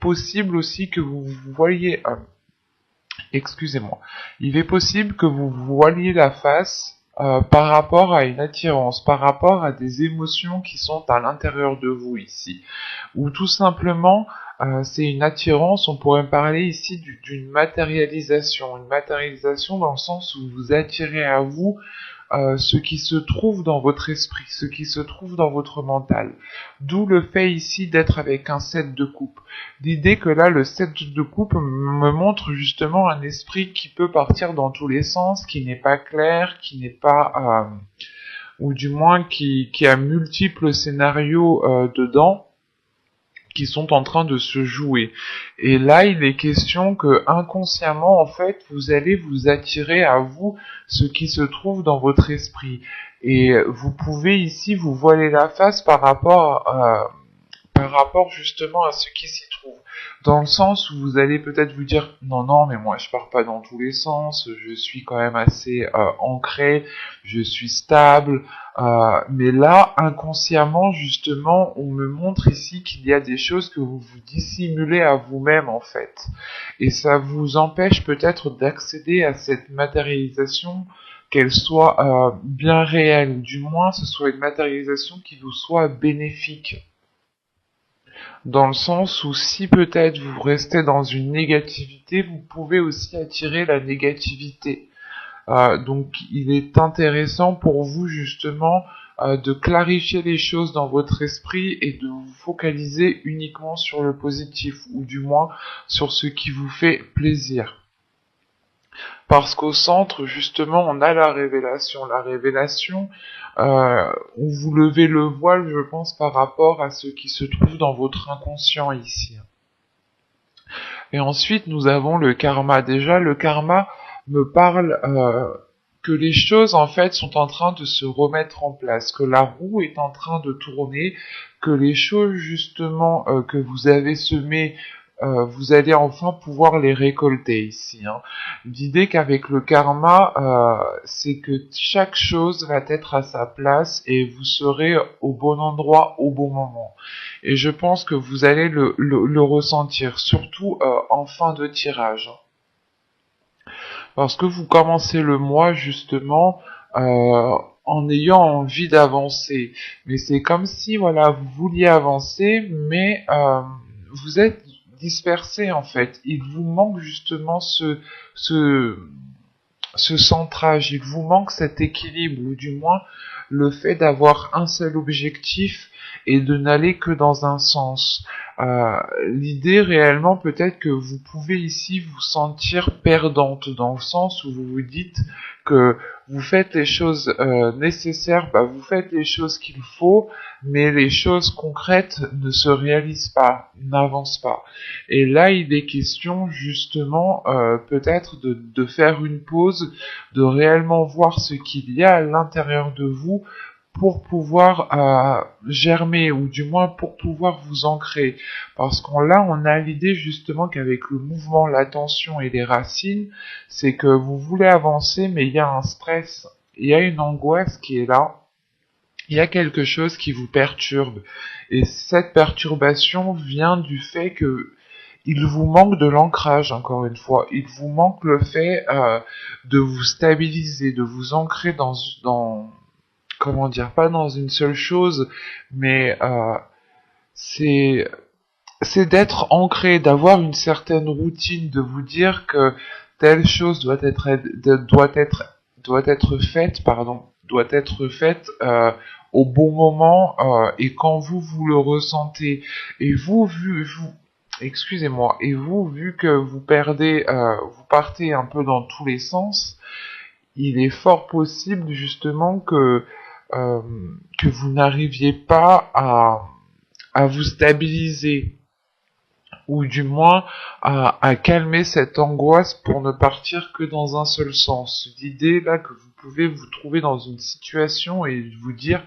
possible aussi que vous voyez, excusez-moi, il est possible que vous voiliez la face par rapport à une attirance, par rapport à des émotions qui sont à l'intérieur de vous ici, ou tout simplement c'est une attirance, on pourrait parler ici d'une matérialisation, une matérialisation dans le sens où vous attirez à vous ce qui se trouve dans votre esprit, ce qui se trouve dans votre mental. D'où le fait ici d'être avec un 7 de coupe. L'idée que là, le 7 de coupe me montre justement un esprit qui peut partir dans tous les sens, qui n'est pas clair, qui n'est pas... ou du moins qui a multiples scénarios dedans, qui sont en train de se jouer. Et là, il est question que inconsciemment, en fait, vous allez vous attirer à vous ce qui se trouve dans votre esprit. Et vous pouvez ici vous voiler la face par rapport justement à ce qui s'y trouve. Dans le sens où vous allez peut-être vous dire non, non, mais moi je pars pas dans tous les sens, je suis quand même assez ancré, je suis stable, mais là, inconsciemment, justement, on me montre ici qu'il y a des choses que vous vous dissimulez à vous-même en fait. Et ça vous empêche peut-être d'accéder à cette matérialisation, qu'elle soit bien réelle, ou du moins ce soit une matérialisation qui vous soit bénéfique. Dans le sens où si peut-être vous restez dans une négativité, vous pouvez aussi attirer la négativité. Donc il est intéressant pour vous justement de clarifier les choses dans votre esprit et de vous focaliser uniquement sur le positif, ou du moins sur ce qui vous fait plaisir. Parce qu'au centre, justement, on a la révélation. La révélation, on vous levez le voile, je pense, par rapport à ce qui se trouve dans votre inconscient ici. Et ensuite, nous avons le karma. Déjà, le karma me parle que les choses, en fait, sont en train de se remettre en place, que la roue est en train de tourner, que les choses, justement, que vous avez semées, vous allez enfin pouvoir les récolter ici. L'idée qu'avec le karma, c'est que chaque chose va être à sa place et vous serez au bon endroit au bon moment. Et je pense que vous allez le ressentir, surtout en fin de tirage. Parce que vous commencez le mois justement en ayant envie d'avancer. Mais c'est comme si voilà, vous vouliez avancer, mais vous êtes dispersé en fait. Il vous manque justement ce centrage, il vous manque cet équilibre, ou du moins le fait d'avoir un seul objectif et de n'aller que dans un sens. L'idée réellement peut-être que vous pouvez ici vous sentir perdante, dans le sens où vous vous dites que vous faites les choses nécessaires, vous faites les choses qu'il faut, mais les choses concrètes ne se réalisent pas, n'avancent pas. Et là, il est question justement peut-être de faire une pause, de réellement voir ce qu'il y a à l'intérieur de vous pour pouvoir germer, ou du moins pour pouvoir vous ancrer. Parce qu'on là, on a l'idée justement qu'avec le mouvement, l'attention et les racines, c'est que vous voulez avancer, mais il y a un stress, il y a une angoisse qui est là, il y a quelque chose qui vous perturbe. Et cette perturbation vient du fait que il vous manque de l'ancrage, encore une fois. Il vous manque le fait de vous stabiliser, de vous ancrer dans comment dire, pas dans une seule chose, mais c'est d'être ancré, d'avoir une certaine routine, de vous dire que telle chose doit être faite, au bon moment et quand vous le ressentez. Et excusez-moi, et vous, vu que vous partez un peu dans tous les sens, il est fort possible justement que vous n'arriviez pas à vous stabiliser, ou du moins à calmer cette angoisse pour ne partir que dans un seul sens. L'idée là que vous pouvez vous trouver dans une situation et vous dire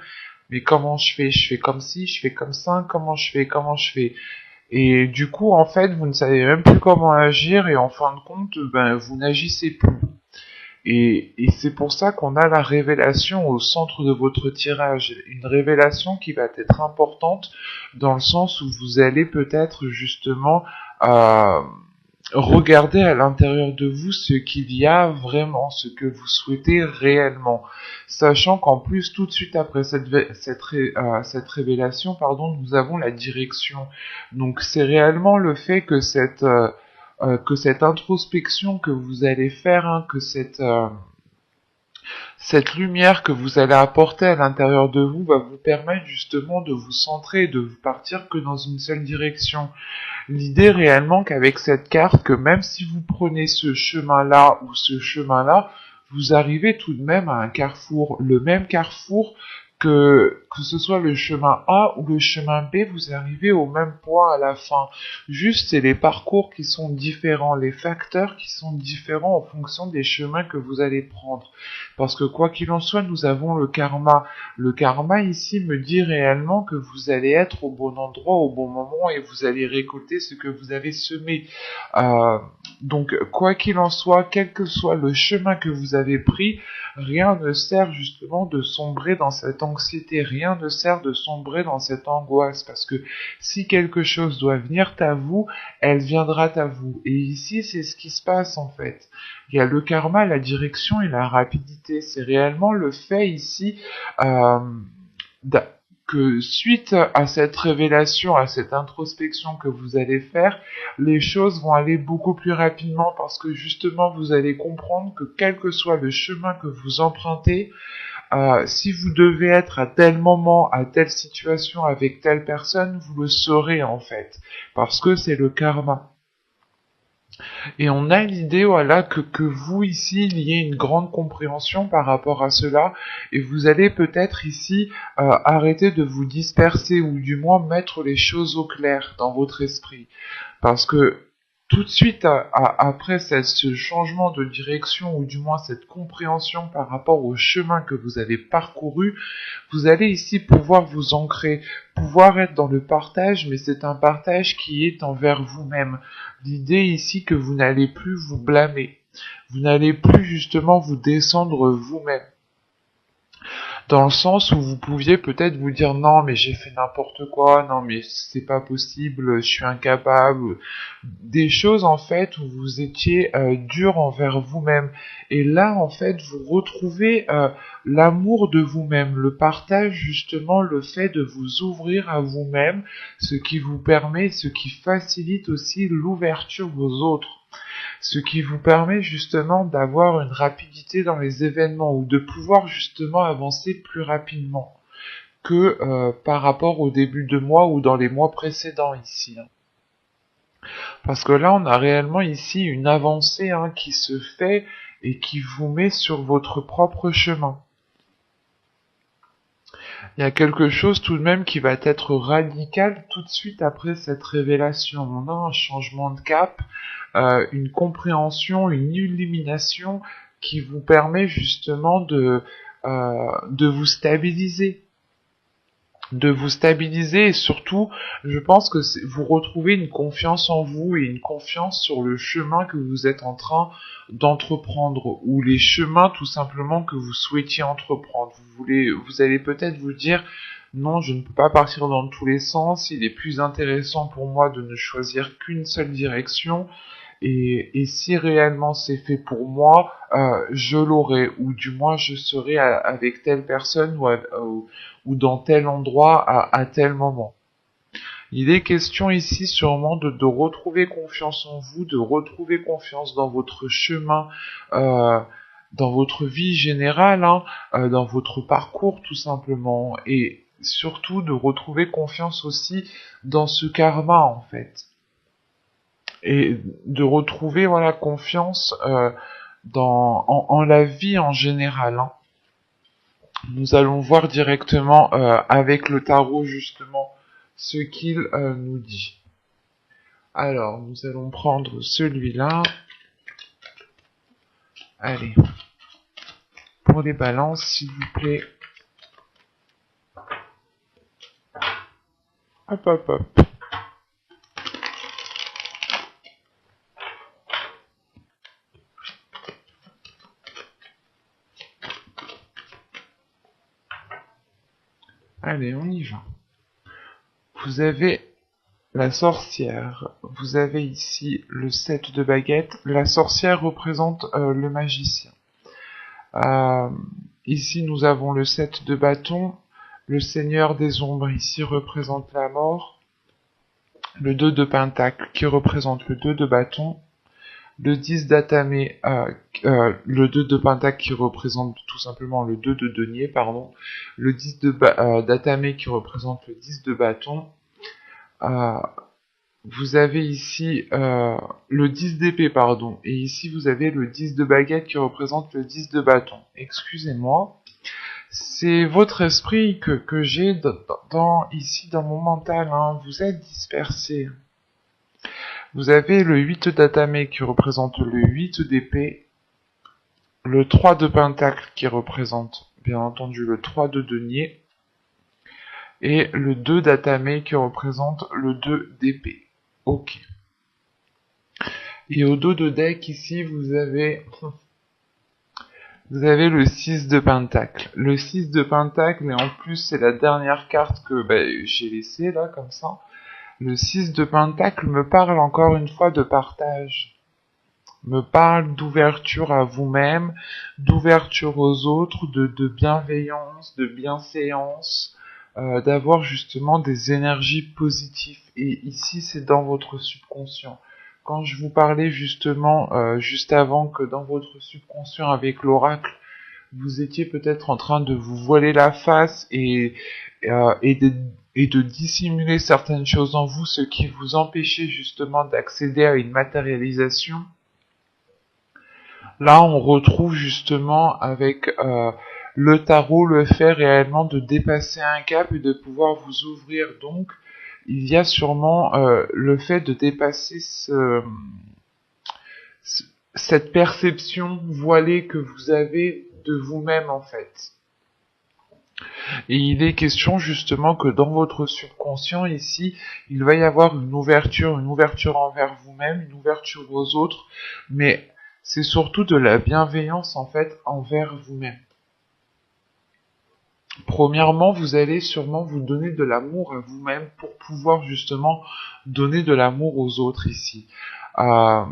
mais comment je fais? Je fais comme ci, je fais comme ça, comment je fais? Et du coup, en fait, vous ne savez même plus comment agir et en fin de compte, vous n'agissez plus. Et c'est pour ça qu'on a la révélation au centre de votre tirage. Une révélation qui va être importante dans le sens où vous allez peut-être justement euh, regardez à l'intérieur de vous ce qu'il y a vraiment, ce que vous souhaitez réellement, sachant qu'en plus tout de suite après cette révélation, pardon, nous avons la direction. Donc c'est réellement le fait que cette introspection que vous allez faire, hein, que cette lumière que vous allez apporter à l'intérieur de vous va vous permettre justement de vous centrer et de vous partir que dans une seule direction. L'idée réellement qu'avec cette carte, que même si vous prenez ce chemin-là ou ce chemin-là, vous arrivez tout de même à un carrefour. Le même carrefour que ce soit le chemin A ou le chemin B, vous arrivez au même point à la fin. Juste, c'est les parcours qui sont différents, les facteurs qui sont différents en fonction des chemins que vous allez prendre. Parce que quoi qu'il en soit, nous avons le karma. Le karma ici me dit réellement que vous allez être au bon endroit au bon moment et vous allez récolter ce que vous avez semé. Euh, donc, quoi qu'il en soit, quel que soit le chemin que vous avez pris, rien ne sert justement de sombrer dans cette anxiété, rien ne sert de sombrer dans cette angoisse, parce que si quelque chose doit venir à vous, elle viendra à vous. Et ici, c'est ce qui se passe en fait. Il y a le karma, la direction et la rapidité. C'est réellement le fait ici euh, que suite à cette révélation, à cette introspection que vous allez faire, les choses vont aller beaucoup plus rapidement parce que justement vous allez comprendre que quel que soit le chemin que vous empruntez, si vous devez être à tel moment, à telle situation avec telle personne, vous le saurez en fait, parce que c'est le karma. Et on a l'idée, voilà, que vous ici, il y ait une grande compréhension par rapport à cela, et vous allez peut-être ici arrêter de vous disperser, ou du moins mettre les choses au clair dans votre esprit. Parce que tout de suite après ce changement de direction, ou du moins cette compréhension par rapport au chemin que vous avez parcouru, vous allez ici pouvoir vous ancrer, pouvoir être dans le partage, mais c'est un partage qui est envers vous-même. L'idée ici que vous n'allez plus vous blâmer, vous n'allez plus justement vous descendre vous-même, dans le sens où vous pouviez peut-être vous dire non mais j'ai fait n'importe quoi, non mais c'est pas possible, je suis incapable, des choses en fait où vous étiez dur envers vous-même, et là en fait vous retrouvez l'amour de vous-même, le partage justement, le fait de vous ouvrir à vous-même, ce qui vous permet, ce qui facilite aussi l'ouverture aux autres, ce qui vous permet justement d'avoir une rapidité dans les événements ou de pouvoir justement avancer plus rapidement que par rapport au début de mois ou dans les mois précédents ici, hein. Parce que là on a réellement ici une avancée, hein, qui se fait et qui vous met sur votre propre chemin. Il y a quelque chose tout de même qui va être radical tout de suite après cette révélation. On a un changement de cap, une compréhension, une illumination qui vous permet justement de vous stabiliser. De vous stabiliser, et surtout, je pense que vous retrouvez une confiance en vous et une confiance sur le chemin que vous êtes en train d'entreprendre, ou les chemins tout simplement que vous souhaitiez entreprendre. Vous allez peut-être vous dire non, je ne peux pas partir dans tous les sens, il est plus intéressant pour moi de ne choisir qu'une seule direction, et si réellement c'est fait pour moi, je l'aurai, ou du moins je serai avec telle personne, ou dans tel endroit à tel moment. Il est question ici sûrement de retrouver confiance en vous, de retrouver confiance dans votre chemin, euh, dans votre vie générale, hein, dans votre parcours tout simplement, et surtout de retrouver confiance aussi dans ce karma en fait, et de retrouver, voilà, confiance en la vie en général, hein. Nous allons voir directement avec le tarot justement ce qu'il nous dit. Alors, nous allons prendre celui-là. Allez, pour les balances, s'il vous plaît. Hop, hop, hop. Allez, on y va. Vous avez la sorcière. Vous avez ici le 7 de baguette. La sorcière représente le magicien. Euh, Ici, nous avons le 7 de bâton. Le seigneur des ombres ici représente la mort. Le 2 de pentacle qui représente le 2 de bâton. Le 10 d'atamé, le 2 de pentacle qui représente tout simplement le 2 de denier, pardon. Le 10 d'atamé qui représente le 10 de bâton. Euh, Vous avez ici le 10 d'épée, pardon, et ici vous avez le 10 de baguette qui représente le 10 de bâton. Excusez-moi, c'est votre esprit que j'ai ici dans mon mental, hein. Vous êtes dispersés. Vous avez le 8 d'atamé qui représente le 8 d'épée, le 3 de pentacle qui représente bien entendu le 3 de denier, et le 2 d'atamé qui représente le 2 d'épée. Ok. Et au dos de deck, ici, vous avez le 6 de pentacle. Le 6 de pentacle, et en plus, c'est la dernière carte que j'ai laissée, là, comme ça. Le 6 de pentacle me parle encore une fois de partage. Me parle d'ouverture à vous-même, d'ouverture aux autres, de bienveillance, de bienséance, d'avoir justement des énergies positives. Et ici, c'est dans votre subconscient. Quand je vous parlais justement, juste avant, que dans votre subconscient avec l'oracle, vous étiez peut-être en train de vous voiler la face et de dissimuler certaines choses en vous, ce qui vous empêchait justement d'accéder à une matérialisation. Là, on retrouve justement avec le tarot le fait réellement de dépasser un cap et de pouvoir vous ouvrir. Donc, il y a sûrement le fait de dépasser cette perception voilée que vous avez de vous-même en fait. Et il est question justement que dans votre subconscient ici, il va y avoir une ouverture envers vous-même, une ouverture aux autres, mais c'est surtout de la bienveillance en fait envers vous-même. Premièrement, vous allez sûrement vous donner de l'amour à vous-même pour pouvoir justement donner de l'amour aux autres ici. Euh,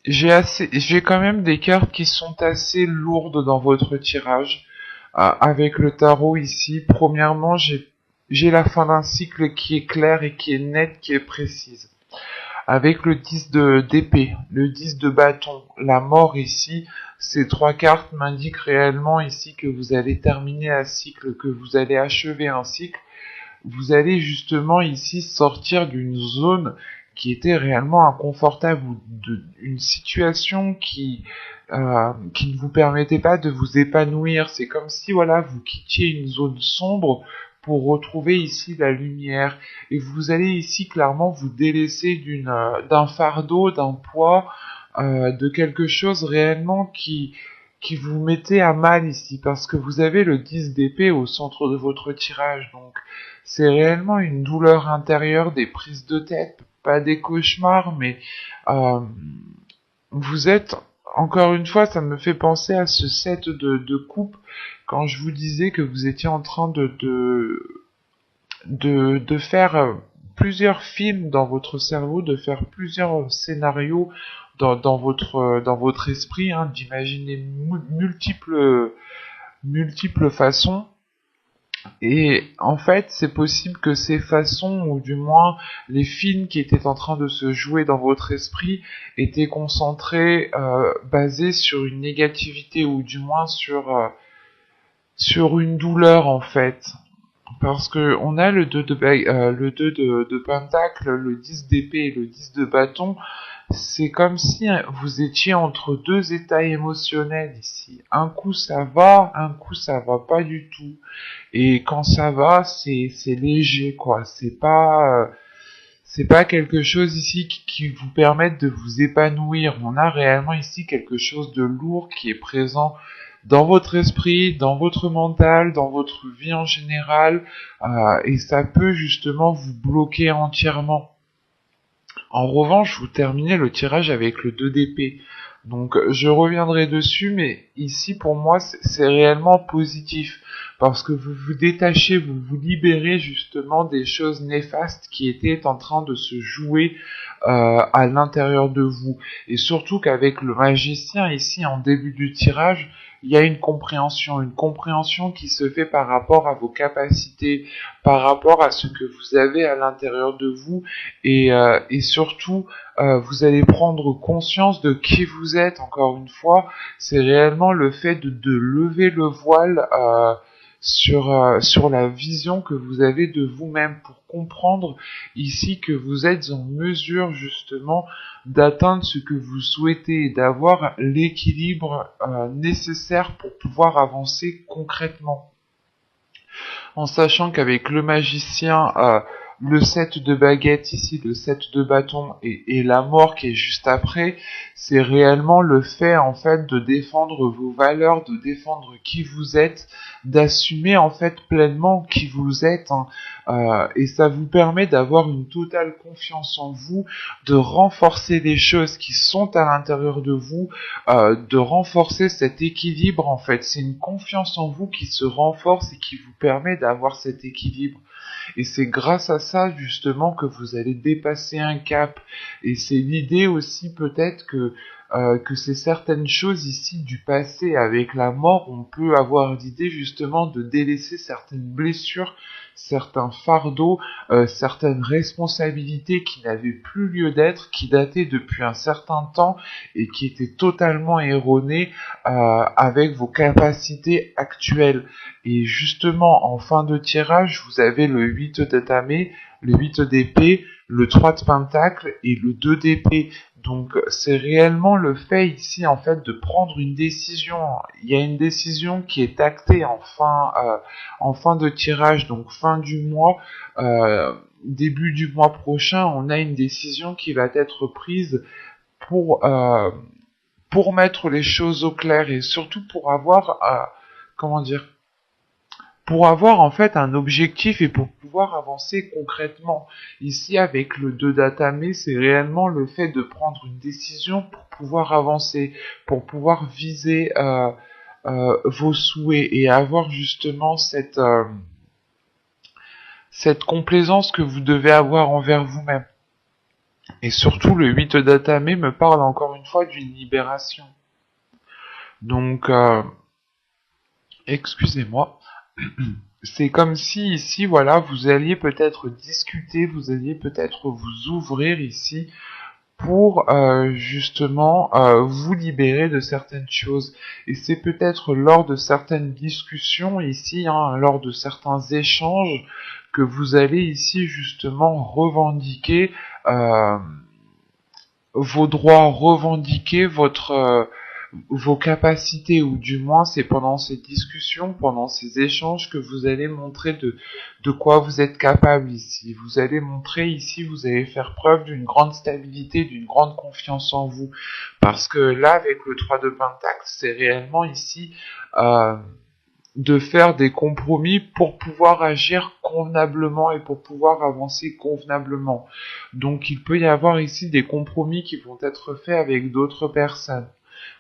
j'ai quand même des cartes qui sont assez lourdes dans votre tirage. Avec le tarot ici, premièrement, j'ai la fin d'un cycle qui est claire et qui est nette, qui est précise. Avec le 10 d'épée, le 10 de bâton, la mort ici, ces trois cartes m'indiquent réellement ici que vous allez terminer un cycle, que vous allez achever un cycle. Vous allez justement ici sortir d'une zone qui était réellement inconfortable, ou d'une situation qui ne vous permettait pas de vous épanouir. C'est comme si voilà, vous quittiez une zone sombre pour retrouver ici la lumière. Et vous allez ici clairement vous délaisser d'un fardeau, d'un poids, de quelque chose réellement qui vous mettait à mal ici, parce que vous avez le 10 d'épée au centre de votre tirage. Donc c'est réellement une douleur intérieure, des prises de tête, pas des cauchemars, mais euh, vous êtes, encore une fois, ça me fait penser à ce set de coupe, quand je vous disais que vous étiez en train de faire plusieurs films dans votre cerveau, de faire plusieurs scénarios dans votre esprit, hein, d'imaginer multiples façons. Et en fait, c'est possible que ces façons, ou du moins les films qui étaient en train de se jouer dans votre esprit, étaient concentrés, basés sur une négativité, ou du moins sur une douleur en fait. Parce que on a le 2 de pentacle, le 10 d'épée et le 10 de bâton. C'est comme si vous étiez entre deux états émotionnels ici. Un coup ça va, un coup ça va pas du tout. Et quand ça va, c'est léger quoi. C'est pas quelque chose ici qui vous permette de vous épanouir. On a réellement ici quelque chose de lourd qui est présent dans votre esprit, dans votre mental, dans votre vie en général, et ça peut justement vous bloquer entièrement. En revanche, vous terminez le tirage avec le 2 d'épée. Donc je reviendrai dessus, mais ici pour moi c'est réellement positif parce que vous vous détachez, vous vous libérez justement des choses néfastes qui étaient en train de se jouer à l'intérieur de vous. Et surtout qu'avec le magicien ici en début du tirage, il y a une compréhension qui se fait par rapport à vos capacités, par rapport à ce que vous avez à l'intérieur de vous, et surtout vous allez prendre conscience de qui vous êtes. Encore une fois, c'est réellement le fait de lever le voile sur la vision que vous avez de vous-même pour comprendre ici que vous êtes en mesure justement d'atteindre ce que vous souhaitez et d'avoir l'équilibre nécessaire pour pouvoir avancer concrètement. En sachant qu'avec le magicien, le 7 de baguette ici, le 7 de bâton et la mort qui est juste après, c'est réellement le fait en fait de défendre vos valeurs, de défendre qui vous êtes, d'assumer en fait pleinement qui vous êtes, hein. Et ça vous permet d'avoir une totale confiance en vous, de renforcer les choses qui sont à l'intérieur de vous, de renforcer cet équilibre en fait. C'est une confiance en vous qui se renforce et qui vous permet d'avoir cet équilibre. Et c'est grâce à ça justement que vous allez dépasser un cap. Et c'est l'idée aussi peut-être que c'est certaines choses ici du passé. Avec la mort, on peut avoir l'idée justement de délaisser certaines blessures, certains fardeaux, certaines responsabilités qui n'avaient plus lieu d'être, qui dataient depuis un certain temps et qui étaient totalement erronées avec vos capacités actuelles. Et justement, en fin de tirage, vous avez le 8 de damier, le 8 d'épée, le 3 de pentacle et le 2 d'épée. Donc c'est réellement le fait ici en fait de prendre une décision. Il y a une décision qui est actée en fin de tirage, donc fin du mois, début du mois prochain, on a une décision qui va être prise pour, euh, pour mettre les choses au clair et surtout pour avoir, comment dire, pour avoir en fait un objectif et pour pouvoir avancer concrètement. Ici, avec le 2 d'Atame, c'est réellement le fait de prendre une décision pour pouvoir avancer, pour pouvoir viser vos souhaits et avoir justement cette complaisance que vous devez avoir envers vous-même. Et surtout, le 8 d'Atame me parle encore une fois d'une libération. Donc, excusez-moi. C'est comme si ici, voilà, vous alliez peut-être discuter, vous alliez peut-être vous ouvrir ici pour justement vous libérer de certaines choses. Et c'est peut-être lors de certaines discussions ici, hein, lors de certains échanges, que vous allez ici justement revendiquer vos droits, revendiquer vos capacités, ou du moins c'est pendant ces discussions, pendant ces échanges que vous allez montrer de quoi vous êtes capable ici. Vous allez montrer ici, vous allez faire preuve d'une grande stabilité, d'une grande confiance en vous. Parce que là, avec le 3 de Pentacle, c'est réellement ici de faire des compromis pour pouvoir agir convenablement et pour pouvoir avancer convenablement. Donc il peut y avoir ici des compromis qui vont être faits avec d'autres personnes.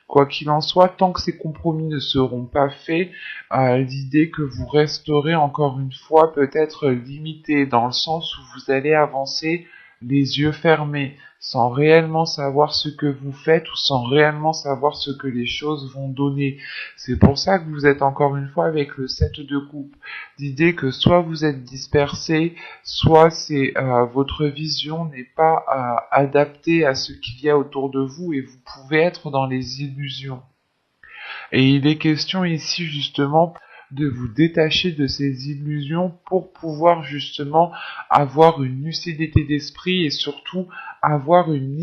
Quoi qu'il en soit, tant que ces compromis ne seront pas faits, l'idée que vous resterez encore une fois peut-être limité dans le sens où vous allez avancer les yeux fermés, sans réellement savoir ce que vous faites ou sans réellement savoir ce que les choses vont donner. C'est pour ça que vous êtes encore une fois avec le 7 de coupe. L'idée que soit vous êtes dispersé, soit c'est votre vision n'est pas adaptée à ce qu'il y a autour de vous et vous pouvez être dans les illusions. Et il est question ici justement de vous détacher de ces illusions pour pouvoir justement avoir une lucidité d'esprit et surtout avoir une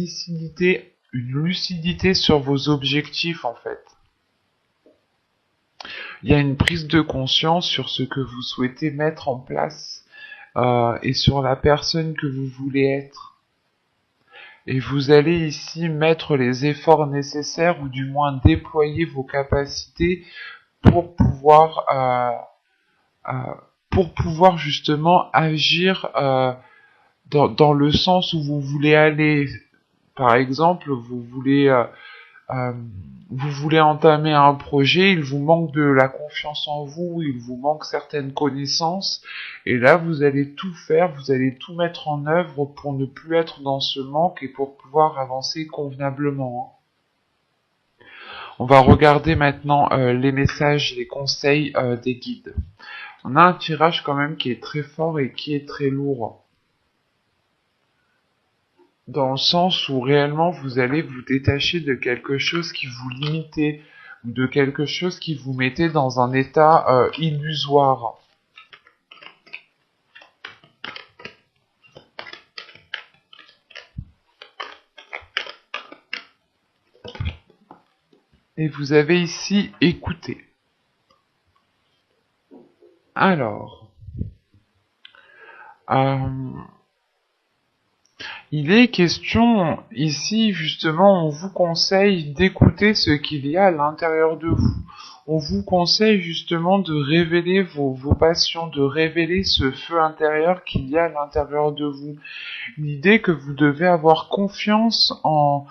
lucidité sur vos objectifs en fait. Il y a une prise de conscience sur ce que vous souhaitez mettre en place et sur la personne que vous voulez être. Et vous allez ici mettre les efforts nécessaires ou du moins déployer vos capacités pour pouvoir justement agir dans le sens où vous voulez aller. Par exemple, vous voulez euh, vous voulez entamer un projet, il vous manque de la confiance en vous, il vous manque certaines connaissances, et là vous allez tout faire, vous allez tout mettre en œuvre pour ne plus être dans ce manque et pour pouvoir avancer convenablement. On va regarder maintenant les messages, les conseils des guides. On a un tirage quand même qui est très fort et qui est très lourd, dans le sens où réellement vous allez vous détacher de quelque chose qui vous limitait, ou de quelque chose qui vous mettait dans un état illusoire. Et vous avez ici écouté. Alors, il est question ici, justement, on vous conseille d'écouter ce qu'il y a à l'intérieur de vous. On vous conseille justement de révéler vos passions, de révéler ce feu intérieur qu'il y a à l'intérieur de vous. L'idée que vous devez avoir confiance en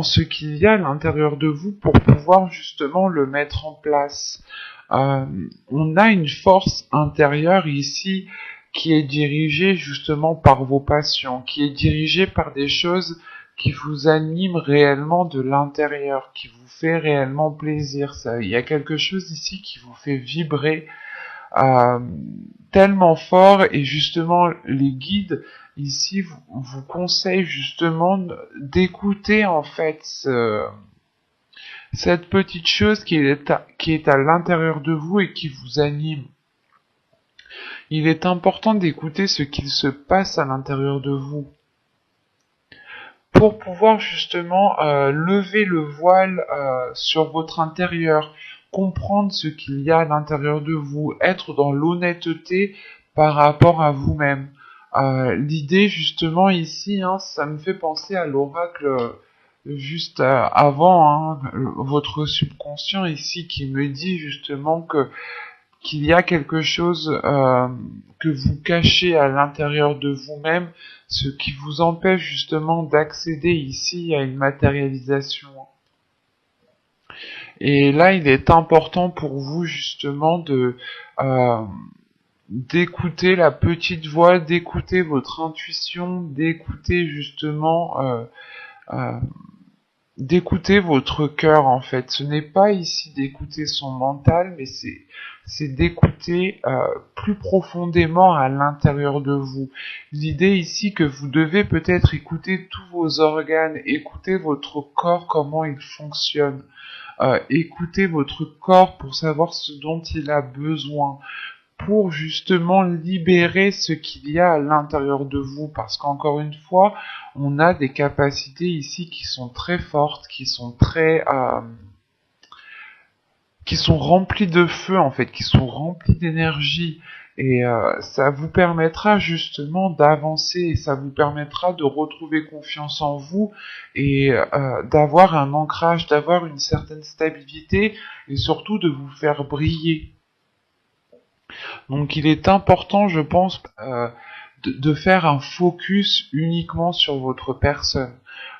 ce qu'il y a à l'intérieur de vous pour pouvoir justement le mettre en place. On a une force intérieure ici qui est dirigée justement par vos passions, qui est dirigée par des choses qui vous animent réellement de l'intérieur, qui vous fait réellement plaisir. Il y a quelque chose ici qui vous fait vibrer euh, tellement fort, et justement les guides ici vous conseillent justement d'écouter en fait cette petite chose qui est à l'intérieur de vous et qui vous anime. Il est important d'écouter ce qu'il se passe à l'intérieur de vous pour pouvoir justement lever le voile sur votre intérieur, comprendre ce qu'il y a à l'intérieur de vous, être dans l'honnêteté par rapport à vous-même. L'idée justement ici, ça me fait penser à l'oracle juste avant, votre subconscient ici qui me dit justement qu'il y a quelque chose que vous cachez à l'intérieur de vous-même, ce qui vous empêche justement d'accéder ici à une matérialisation. Et là, il est important pour vous justement d'écouter la petite voix, d'écouter votre intuition, d'écouter justement d'écouter votre cœur en fait. Ce n'est pas ici d'écouter son mental, mais c'est d'écouter plus profondément à l'intérieur de vous. L'idée ici que vous devez peut-être écouter tous vos organes, écouter votre corps, comment il fonctionne, écouter votre corps pour savoir ce dont il a besoin, pour justement libérer ce qu'il y a à l'intérieur de vous, parce qu'encore une fois, on a des capacités ici qui sont très fortes, qui sont remplies de feu en fait, qui sont remplies d'énergie, et ça vous permettra justement d'avancer, et ça vous permettra de retrouver confiance en vous, et d'avoir un ancrage, d'avoir une certaine stabilité, et surtout de vous faire briller. Donc il est important, je pense, de faire un focus uniquement sur votre personne,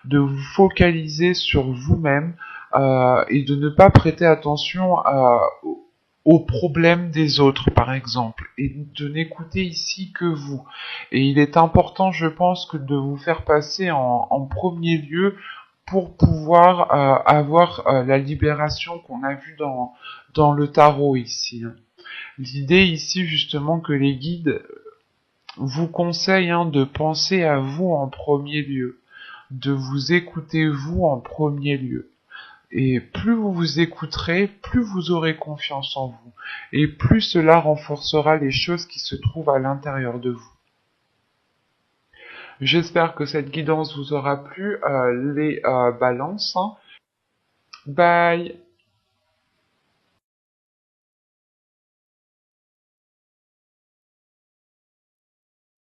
de vous focaliser sur vous-même et de ne pas prêter attention aux problèmes des autres, par exemple, et de n'écouter ici que vous. Et il est important, je pense, que de vous faire passer en premier lieu pour pouvoir avoir la libération qu'on a vue dans le tarot ici. L'idée ici justement que les guides vous conseillent de penser à vous en premier lieu, de vous écouter vous en premier lieu. Et plus vous vous écouterez, plus vous aurez confiance en vous. Et plus cela renforcera les choses qui se trouvent à l'intérieur de vous. J'espère que cette guidance vous aura plu, les balances. Bye!